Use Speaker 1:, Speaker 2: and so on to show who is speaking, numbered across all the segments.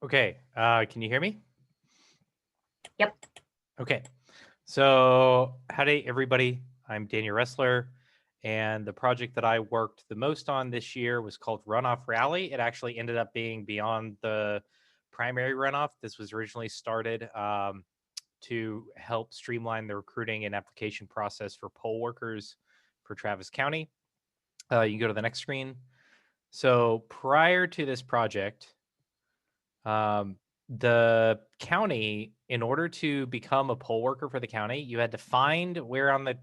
Speaker 1: Okay, can you hear me?
Speaker 2: Yep.
Speaker 1: Okay, so howdy everybody. I'm Daniel Roesler, and the project that I worked the most on this year was called Runoff Rally. It actually ended up being beyond the primary runoff. This was originally started to help streamline the recruiting and application process for poll workers for Travis County. You can go to the next screen. So prior to this project, Um, the county, in order to become a poll worker for the county, you had to find where on the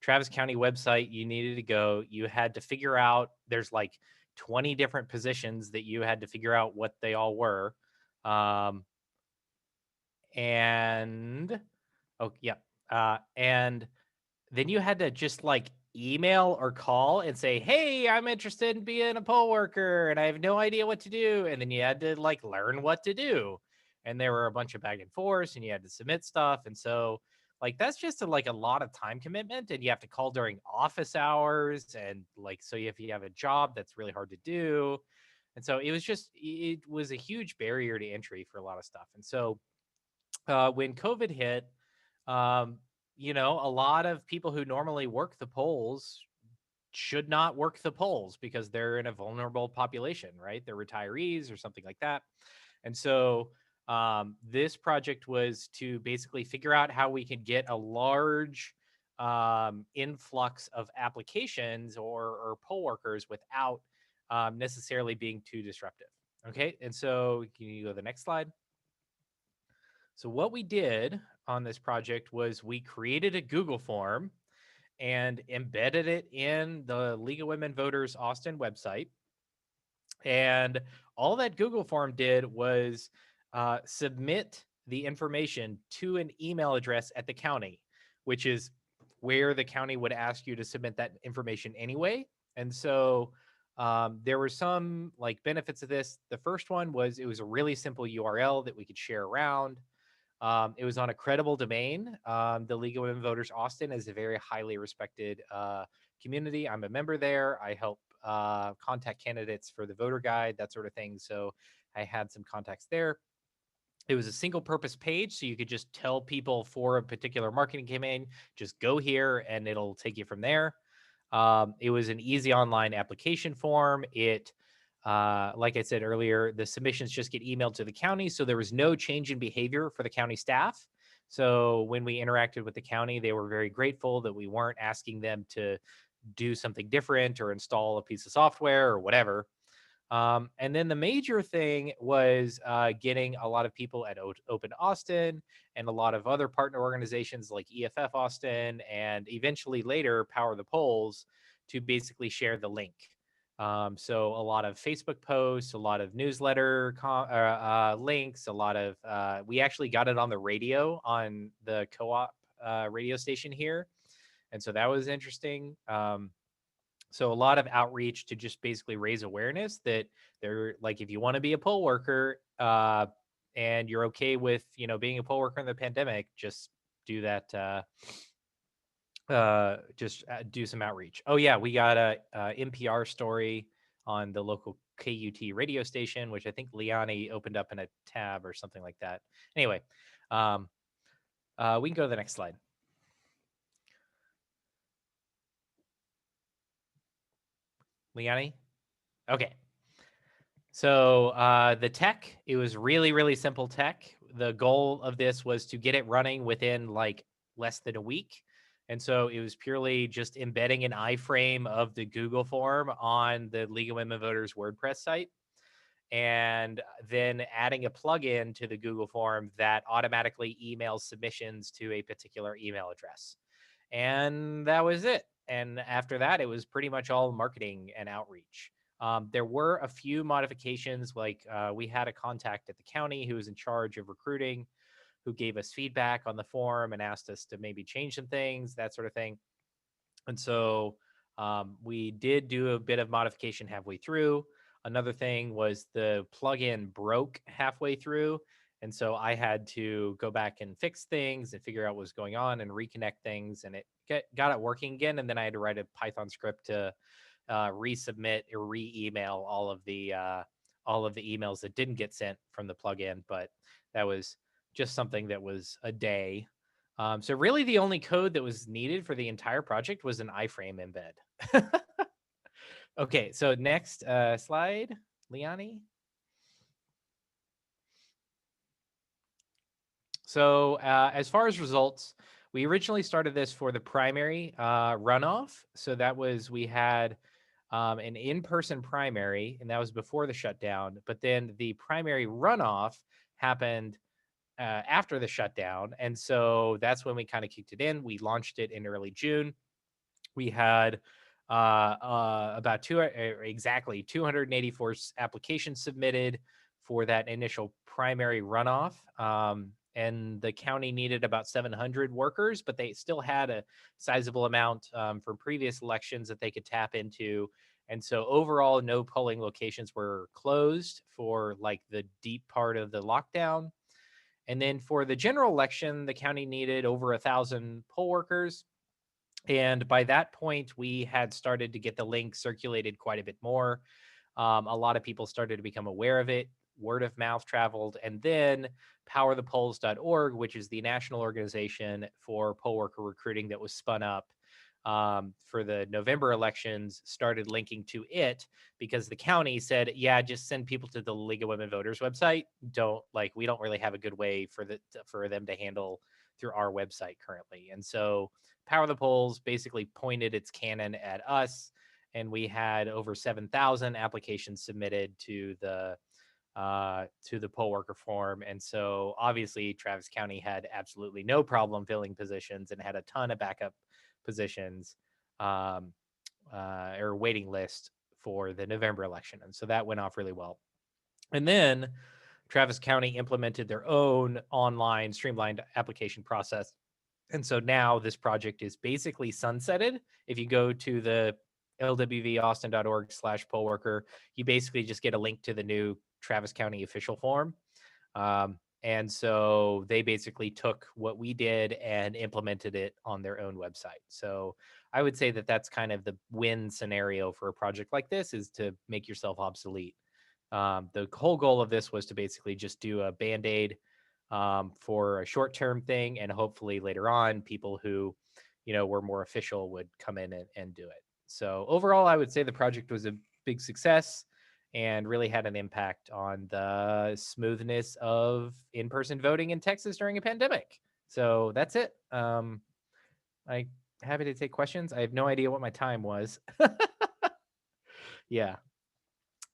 Speaker 1: Travis County website you needed to go. You had to figure out there's like 20 different positions that you had to figure out what they all were. Um, and oh yeah. And then you had to just like email or call and say, "Hey, I'm interested in being a poll worker and I have no idea what to do." And then you had to like learn what to do. And there were a bunch of back and forth and you had to submit stuff. And so like that's just like a lot of time commitment and you have to call during office hours and like so if you have a job that's really hard to do. And so it was a huge barrier to entry for a lot of stuff. And so when COVID hit, um, a lot of people who normally work the polls should not work the polls because they're in a vulnerable population, right? They're retirees or something like that. And so this project was to basically figure out how we could get a large influx of applications or poll workers without necessarily being too disruptive. Okay. And so can you go to the next slide? So what we did on this project was we created a Google form and embedded it in the League of Women Voters Austin website. And all that Google form did was submit the information to an email address at the county, which is where the county would ask you to submit that information anyway. And so there were some like benefits of this. The first one was it was a really simple URL that we could share around. It was on a credible domain. The League of Women Voters Austin is a very highly respected community. I'm a member there. I help contact candidates for the voter guide, that sort of thing. So I had some contacts there. It was a single purpose page. So you could just tell people for a particular marketing campaign, just go here and it'll take you from there. It was an easy online application form. Like I said earlier, the submissions just get emailed to the county. So there was no change in behavior for the county staff. So when we interacted with the county, they were very grateful that we weren't asking them to do something different or install a piece of software or whatever. And then the major thing was getting a lot of people at Open Austin and a lot of other partner organizations like EFF Austin and eventually later Power the Polls to basically share the link. So a lot of Facebook posts, a lot of newsletter links, a lot of we actually got it on the radio on the co-op radio station here, and so that was interesting. So a lot of outreach to just basically raise awareness that they're like, if you want to be a poll worker and you're okay with, being a poll worker in the pandemic, just do that. Just do some outreach. Oh yeah, we got a NPR story on the local KUT radio station, which I think Liani opened up in a tab or something like that. Anyway, um, we can go to the next slide. Liani. Okay. So the tech, it was really, really simple tech. The goal of this was to get it running within like less than a week. And so it was purely just embedding an iframe of the Google form on the League of Women Voters WordPress site and then adding a plugin to the Google form that automatically emails submissions to a particular email address. And that was it. And after that, it was pretty much all marketing and outreach. There were a few modifications, like we had a contact at the county who was in charge of recruiting, who gave us feedback on the form and asked us to maybe change some things, that sort of thing. And so we did do a bit of modification halfway through. Another thing was the plugin broke halfway through. And so I had to go back and fix things and figure out what was going on and reconnect things. And it got it working again. And then I had to write a Python script to resubmit or re-email all of the all of the emails that didn't get sent from the plugin, but that was just something that was a day. So really the only code that was needed for the entire project was an iframe embed. Okay, so next slide, Liani. So as far as results, we originally started this for the primary runoff. So that was, we had an in-person primary, and that was before the shutdown. But then the primary runoff happened after the shutdown. And so that's when we kind of kicked it in. We launched it in early June. We had about exactly 284 applications submitted for that initial primary runoff. And the county needed about 700 workers, but they still had a sizable amount from previous elections that they could tap into. And so overall, no polling locations were closed for like the deep part of the lockdown. And then for the general election, the county needed over 1,000 poll workers. And by that point, we had started to get the link circulated quite a bit more. A lot of people started to become aware of it. Word of mouth traveled. And then powerthepolls.org, which is the national organization for poll worker recruiting that was spun up for the November elections, started linking to it because the county said, yeah, just send people to the League of Women Voters website. We don't really have a good way for them to handle through our website currently. And so Power the Polls basically pointed its cannon at us, and we had over 7,000 applications submitted to the poll worker form. And so obviously Travis County had absolutely no problem filling positions and had a ton of backup positions or waiting list for the November election. And so that went off really well. And then Travis County implemented their own online streamlined application process. And so now this project is basically sunsetted. If you go to the lwvaustin.org/poll worker, you basically just get a link to the new Travis County official form. And so they basically took what we did and implemented it on their own website. So I would say that that's kind of the win scenario for a project like this, is to make yourself obsolete. The whole goal of this was to basically just do a Band-Aid for a short-term thing, and hopefully later on, people who, were more official would come in and do it. So overall, I would say the project was a big success and really had an impact on the smoothness of in-person voting in Texas during a pandemic. So that's it. I'm happy to take questions. I have no idea what my time was. Yeah.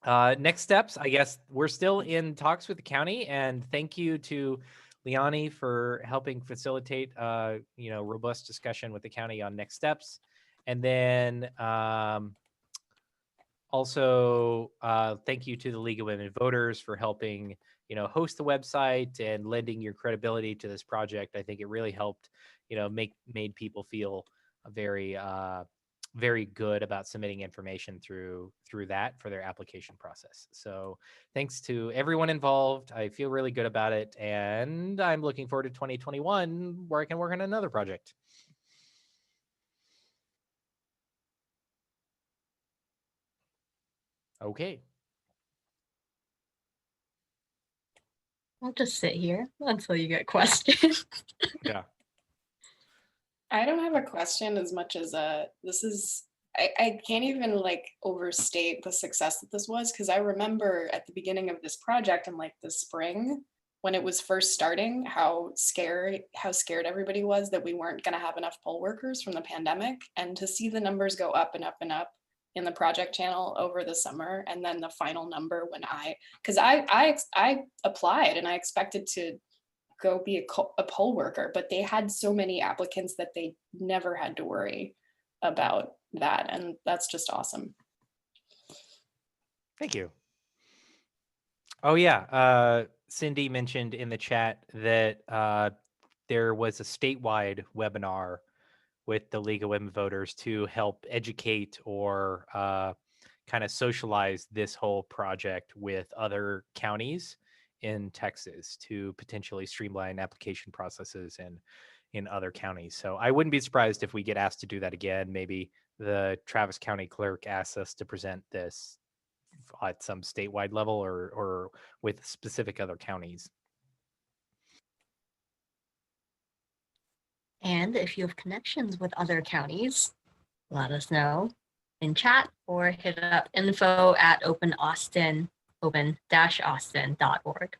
Speaker 1: Next steps, I guess we're still in talks with the county, and thank you to Liani for helping facilitate, robust discussion with the county on next steps. And then also, thank you to the League of Women Voters for helping, host the website and lending your credibility to this project. I think it really helped, made people feel very, very good about submitting information through that for their application process. So thanks to everyone involved. I feel really good about it, and I'm looking forward to 2021 where I can work on another project. Okay.
Speaker 2: I'll just sit here until you get questions.
Speaker 1: Yeah.
Speaker 3: I don't have a question as much as this is, I can't even like overstate the success that this was, because I remember at the beginning of this project in like the spring when it was first starting, how scared everybody was that we weren't going to have enough poll workers from the pandemic, and to see the numbers go up and up and up in the project channel over the summer, and then the final number when because I applied and I expected to go be a poll worker, but they had so many applicants that they never had to worry about that. And that's just awesome.
Speaker 1: Thank you. Oh yeah, Cindy mentioned in the chat that there was a statewide webinar with the League of Women Voters to help educate or kind of socialize this whole project with other counties in Texas to potentially streamline application processes in other counties. So I wouldn't be surprised if we get asked to do that again. Maybe the Travis County clerk asks us to present this at some statewide level or with specific other counties.
Speaker 2: And if you have connections with other counties, let us know in chat or hit up info@open-austin.org.